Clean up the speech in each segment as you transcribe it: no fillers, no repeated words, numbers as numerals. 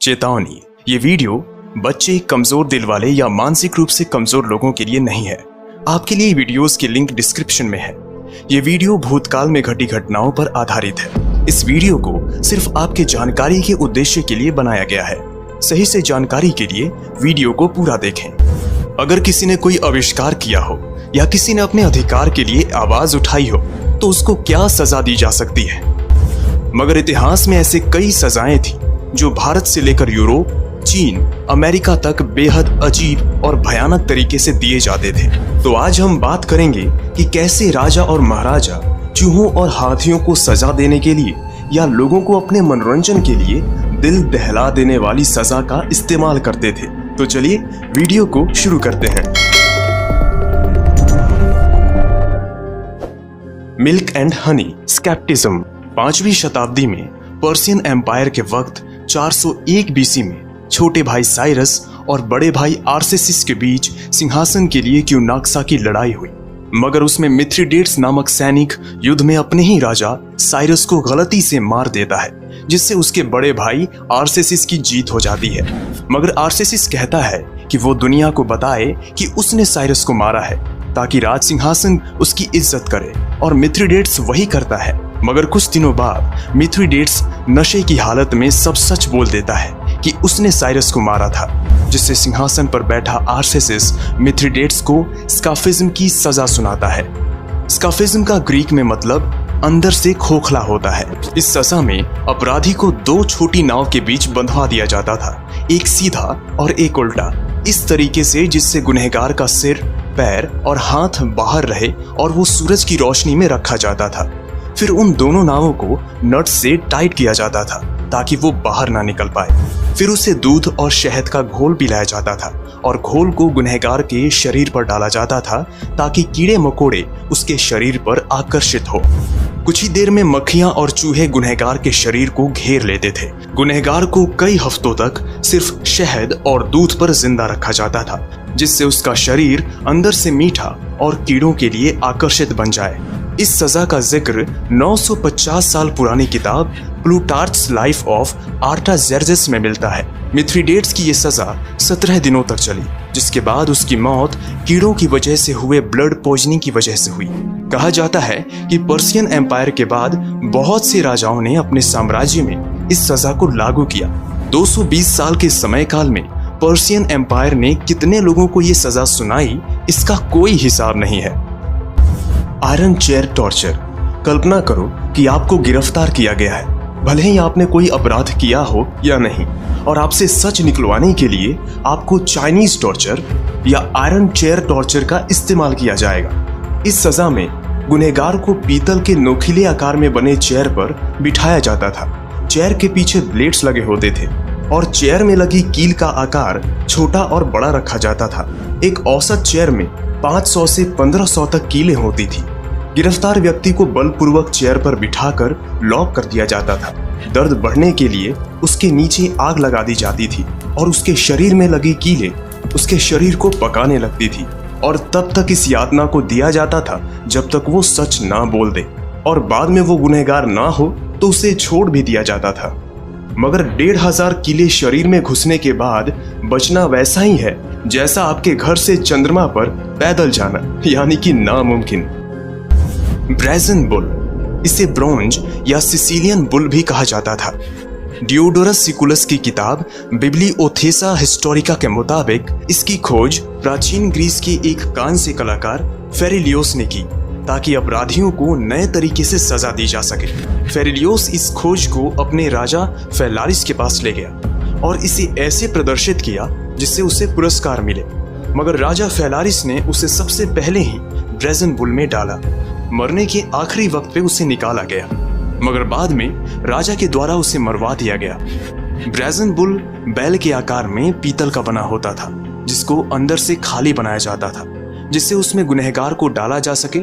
चेतावनी, ये वीडियो बच्चे, कमजोर दिल वाले या मानसिक रूप से कमजोर लोगों के लिए नहीं है। आपके लिए वीडियोस के लिंक डिस्क्रिप्शन में है। ये वीडियो भूतकाल में घटी घटनाओं पर आधारित है। इस वीडियो को सिर्फ आपके जानकारी के उद्देश्य के लिए बनाया गया है। सही से जानकारी के लिए वीडियो को पूरा देखें। अगर किसी ने कोई आविष्कार किया हो या किसी ने अपने अधिकार के लिए आवाज उठाई हो तो उसको क्या सजा दी जा सकती है। मगर इतिहास में ऐसे कई सजाएं थी जो भारत से लेकर यूरोप, चीन, अमेरिका तक बेहद अजीब और भयानक तरीके से दिए जाते थे। तो आज हम बात करेंगे कि कैसे राजा और महाराजा चूहों और हाथियों को सजा देने के लिए या लोगों को अपने मनोरंजन के लिए दिल दहला देने वाली सजा का इस्तेमाल करते थे। तो चलिए वीडियो को शुरू करते हैं। Milk and honey scepticism. 5वीं शताब्दी में पर्शियन एम्पायर के वक्त 401 बीसी में छोटे भाई साइरस और बड़े भाई आर्सेसिस के बीच सिंहासन के लिए क्यूनाक्सा की लड़ाई हुई। मगर उसमें मिथ्रिडेट्स नामक सैनिक युद्ध में अपने ही राजा साइरस को गलती से मार देता है, जिससे उसके बड़े भाई आर्सेसिस की जीत हो जाती है। मगर आर्सेसिस कहता है कि वो दुनिया को बताए कि उसने साइरस को मारा है ताकि राज सिंहासन उसकी इज्जत करे, और मिथ्रिडेट्स वही करता है। मगर कुछ दिनों बाद मिथ्रिडेट्स नशे की हालत में सब सच बोल देता है कि उसने साइरस को मारा था, जिससे सिंहासन पर बैठा आर्सेसिस मिथ्रिडेट्स को स्काफिज्म की सजा सुनाता है। स्काफिज्म का ग्रीक में मतलब अंदर से खोखला होता है। इस सजा में अपराधी को 2 छोटी नाव के बीच बंधवा दिया जाता था, एक सीधा और एक उल्टा, इस तरीके से जिससे गुनहगार का सिर, पैर और हाथ बाहर रहे और वो सूरज की रोशनी में रखा जाता था। फिर उन दोनों नावों को नट से टाइट किया जाता था ताकि वो बाहर ना निकल पाए। फिर उसे दूध और शहद का घोल पिलाया जाता था और घोल को गुनहगार के शरीर पर डाला जाता था ताकि कीड़े मकोड़े उसके शरीर पर आकर्षित हो। कुछ ही देर में मक्खियां और चूहे गुनहगार के शरीर को घेर लेते थे। गुनहगार को कई हफ्तों तक सिर्फ शहद और दूध पर जिंदा रखा जाता था, जिससे उसका शरीर अंदर से मीठा और कीड़ों के लिए आकर्षित बन जाए। इस सजा का जिक्र 950 साल पुरानी किताब प्लूटार्क्स लाइफ ऑफ आर्टाजेर्जेस में मिलता है। मिथ्रिडेट्स की ये सजा 17 दिनों तक चली, जिसके बाद उसकी मौत कीड़ों की वजह से हुए ब्लड पॉइजनिंग की वजह से हुई। कहा जाता है कि पर्शियन एम्पायर के बाद बहुत से राजाओं ने अपने साम्राज्य में इस सजा को लागू किया। 220 साल के समय काल में पर्शियन एम्पायर ने कितने लोगों को ये सजा सुनाई, इसका कोई हिसाब नहीं है। Iron chair torture. कल्पना करो कि आपको गिरफ्तार किया गया है, भले ही आपने कोई अपराध किया हो या नहीं, और आपसे सच निकलवाने के लिए आपको चाइनीज टॉर्चर या आयरन चेयर टॉर्चर का इस्तेमाल किया जाएगा। इस सजा में गुनहगार को पीतल के नोखिले आकार में बने चेयर पर बिठाया जाता था। चेयर के पीछे ब्लेड्स लगे होते थे और चेयर में लगी कील का आकार छोटा और बड़ा रखा जाता था। एक औसत चेयर में 500 से 1500 तक कीलें होती थी। गिरफ्तार व्यक्ति को बलपूर्वक चेयर पर बिठाकर लॉक कर दिया जाता था। दर्द बढ़ने के लिए उसके नीचे आग लगा दी जाती थी और उसके शरीर में लगी कीलें उसके शरीर को पकाने लगती थी, और तब तक इस यातना को दिया जाता था जब तक वो सच ना बोल दे, और बाद में वो गुनहगार ना हो तो उसे छोड़ भी दिया जाता था। मगर 1500 कीले शरीर में घुसने के बाद बचना वैसा ही है जैसा आपके घर से चंद्रमा पर पैदल जाना, यानी कि नामुमकिन। ब्रेजन बुल, इसे ब्रोंज या सिसिलियन बुल भी कहा जाता था। डियोडोरस सिकुलस की किताब बिब्लियोथेसा हिस्टोरिका के मुताबिक इसकी खोज प्राचीन ग्रीस के एक कांस्य कलाकार फेरिलियोस ने की ताकि अपराधियों को नए तरीके से सजा दी जा सके। फेरिलियोस इस खोज को अपने राजा फेलारिस के पास ले गया और इसे ऐसे प्रदर्शित किया जिससे उसे पुरस्कार मिले। मगर राजा फेलारिस ने उसे सबसे पहले ही ब्रेजन बुल में डाला। मरने के आखिरी वक्त पे उसे निकाला गया, मगर बाद में राजा के द्वारा उसे मरवा दिया गया। ब्रेजन बुल बैल के आकार में पीतल का बना होता था, जिसको अंदर से खाली बनाया जाता था, जिससे उसमें गुनहगार को डाला जा सके,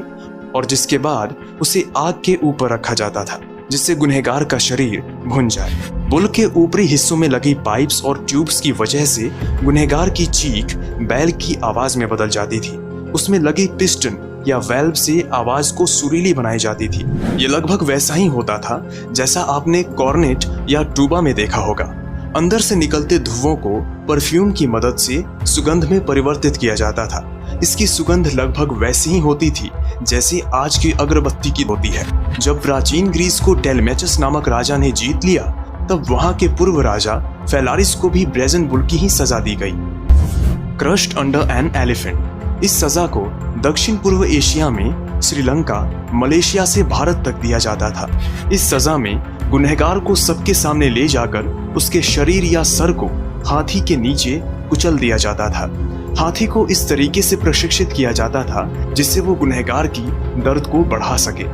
और जिसके बाद उसे आग के ऊपर रखा जाता था जिससे गुनहगार का शरीर भुन जाए। बुल के ऊपरी हिस्सों में लगी पाइप्स और ट्यूब्स की वजह से गुनहगार की चीख बैल की आवाज में बदल जाती थी। उसमें लगी पिस्टन या वेल्व से आवाज को सुरीली बनाई जाती थी। ये लगभग वैसा ही होता था जैसा आपने कॉर्नेट या ट्यूबा में देखा होगा। अंदर से निकलते धुओं को परफ्यूम की मदद से सुगंध में परिवर्तित किया जाता था। इसकी सुगंध लगभग वैसी ही होती थी जैसे आज की अगरबत्ती की होती है। जब प्राचीन ग्रीस को टेलमेचस नामक राजा ने जीत लिया, तब वहां के पूर्व राजा फेलारिस को भी ब्रेजन बुल की ही सजा दी गई, क्रश्ड अंडर एन एलिफेंट। इस सजा को दक्षिण पूर्व एशिया में श्रीलंका, मलेशिया से भारत तक दिया जाता था। इस सजा में गुनहगार को सबके सामने ले जाकर उसके शरीर या सर को हाथी के नीचे कुचल दिया जाता था। हाथी को इस तरीके से प्रशिक्षित किया जाता था जिससे वो गुनहगार की दर्द को बढ़ा सके।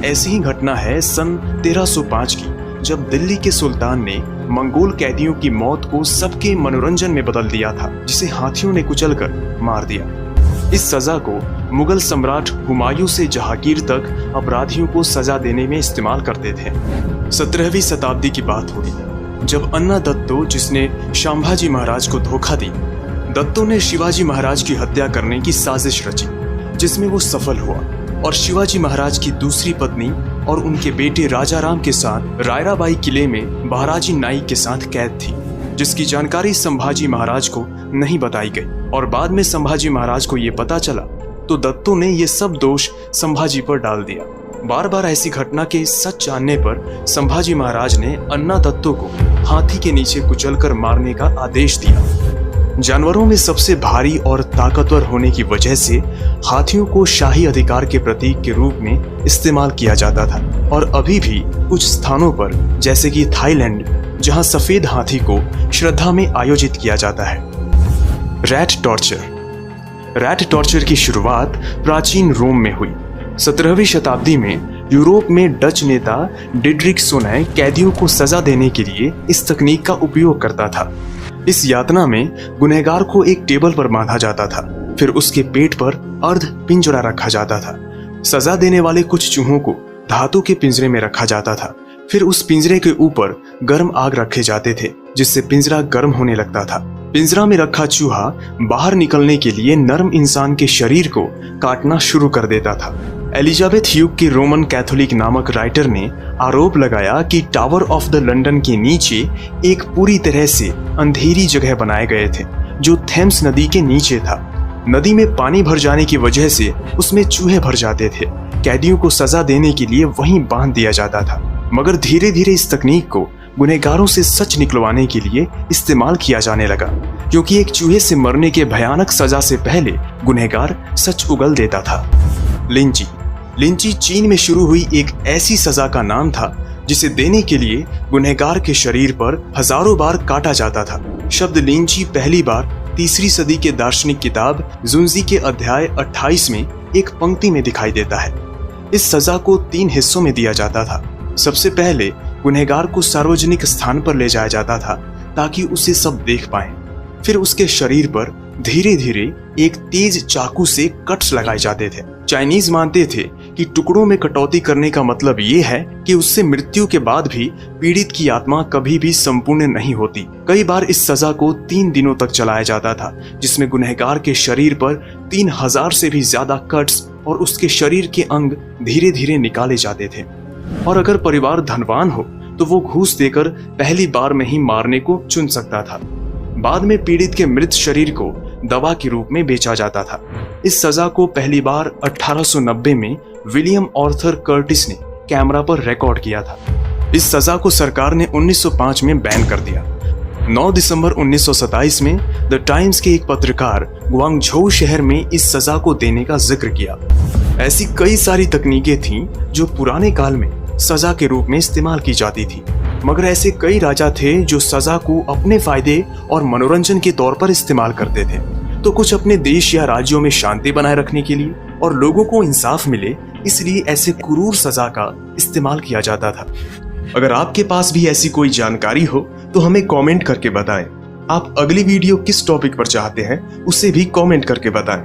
ऐसी ही घटना है सन 1305 की, जब दिल्ली के सुल्तान ने मंगोल कैदियों की मौत को सबके मनोरंजन में बदल दिया था, जिसे हाथियों ने कुचलकर मार दिया। इस सजा को मुगल सम्राट हुमायूं से जहांगीर तक अपराधियों को सजा देने में इस्तेमाल करते थे। 17वीं शताब्दी की बात होगी जब अन्ना दत्तो, जिसने संभाजी महाराज को धोखा दी, दत्तो ने शिवाजी महाराज की हत्या करने की साजिश रची, जिसमें वो सफल हुआ और शिवाजी महाराज की दूसरी पत्नी और उनके बेटे राजाराम के साथ रायराबाई किले में महाराजी नाईक के साथ कैद थी, जिसकी जानकारी संभाजी महाराज को नहीं बताई गई। और बाद में संभाजी महाराज को ये पता चला तो दत्तो ने ये सब दोष संभाजी पर डाल दिया। बार बार ऐसी घटना के सच जानने पर संभाजी महाराज ने अन्ना दत्तो को हाथी के नीचे कुचलकर मारने का आदेश दिया। जानवरों में सबसे भारी और ताकतवर होने की वजह से हाथियों को शाही अधिकार के प्रतीक के रूप में इस्तेमाल किया जाता था और अभी भी कुछ स्थानों पर, जैसे कि थाईलैंड, जहां सफेद हाथी को श्रद्धा में आयोजित किया जाता है। रैट टॉर्चर की शुरुआत प्राचीन रोम में हुई। 17वीं शताब्दी में यूरोप में डच नेता डिडरिक सोनाय कैदियों को सजा देने के लिए इस तकनीक का उपयोग करता था। इस यातना में गुनहगार को एक टेबल पर बांधा जाता था, फिर उसके पेट पर अर्ध पिंजरा रखा जाता था। सजा देने वाले कुछ चूहों को धातु के पिंजरे में रखा जाता था, फिर उस पिंजरे के ऊपर गर्म आग रखे जाते थे, जिससे पिंजरा गर्म होने लगता था। पिंजरा में रखा चूहा बाहर निकलने के लिए नर्म इंसान के शरीर को काटना शुरू कर देता था। एलिजाबेथ युग के रोमन कैथोलिक नामक राइटर ने आरोप लगाया कि टावर ऑफ द लंदन के नीचे एक पूरी तरह से अंधेरी जगह बनाए गए थे, जो थेम्स नदी के नीचे था। नदी में पानी भर जाने की वजह से उसमें चूहे भर जाते थे। कैदियों को सजा देने के लिए वहीं बांध दिया जाता था, मगर धीरे धीरे इस तकनीक को गुनहगारों से सच निकलवाने के लिए इस्तेमाल किया जाने लगा, क्योंकि एक चूहे से मरने के भयानक सजा से पहले गुनहगार सच उगल देता था। लिंची चीन में शुरू हुई एक ऐसी सजा का नाम था जिसे देने के लिए गुनहगार के शरीर पर हजारों बार काटा जाता था। शब्द लिंची पहली बार 3वीं सदी के दार्शनिक किताब जुंजी के अध्याय 28 में एक पंक्ति में दिखाई देता है। इस सजा को 3 हिस्सों में दिया जाता था। सबसे पहले गुनहगार को सार्वजनिक स्थान पर ले जाया जाता था ताकि उसे सब देख पाएं। फिर उसके शरीर पर धीरे धीरे एक तेज चाकू से कट्स लगाए जाते थे। चाइनीज मानते थे कि टुकड़ों में कटौती करने का मतलब ये है कि उससे मृत्यु के बाद भी पीड़ित की आत्मा कभी भी संपूर्ण नहीं होती। कई बार इस सजा को 3 दिनों तक चलाया जाता था, जिसमें गुनहगार के शरीर पर 3000 से भी ज्यादा कट्स और उसके शरीर के अंग धीरे धीरे निकाले जाते थे। और अगर परिवार धनवान हो तो वो घूस देकर पहली बार में ही मारने को चुन सकता था। बाद में पीड़ित के मृत शरीर को दवा के रूप में बेचा जाता था। इस सजा को पहली बार 1890 में विलियम आर्थर कर्टिस ने कैमरा पर रिकॉर्ड किया था। इस सजा को सरकार ने 1905 में बैन कर दिया। 9 दिसंबर 1927 में द टाइम्स के एक पत्रकार ग्वांगझोउ शहर में इस सजा को देने का जिक्र किया। ऐसी कई सारी तकनीकें थीं जो पुराने काल में सजा के रूप में इस्तेमाल की जाती थी, मगर ऐसे कई राजा थे जो सजा को अपने फायदे और मनोरंजन के तौर पर इस्तेमाल करते थे। तो कुछ अपने देश या राज्यों में शांति बनाए रखने के लिए और लोगों को इंसाफ मिले, इसलिए ऐसे क्रूर सजा का इस्तेमाल किया जाता था। अगर आपके पास भी ऐसी कोई जानकारी हो तो हमें कमेंट करके बताएं। आप अगली वीडियो किस टॉपिक पर चाहते हैं उसे भी कमेंट करके बताएं।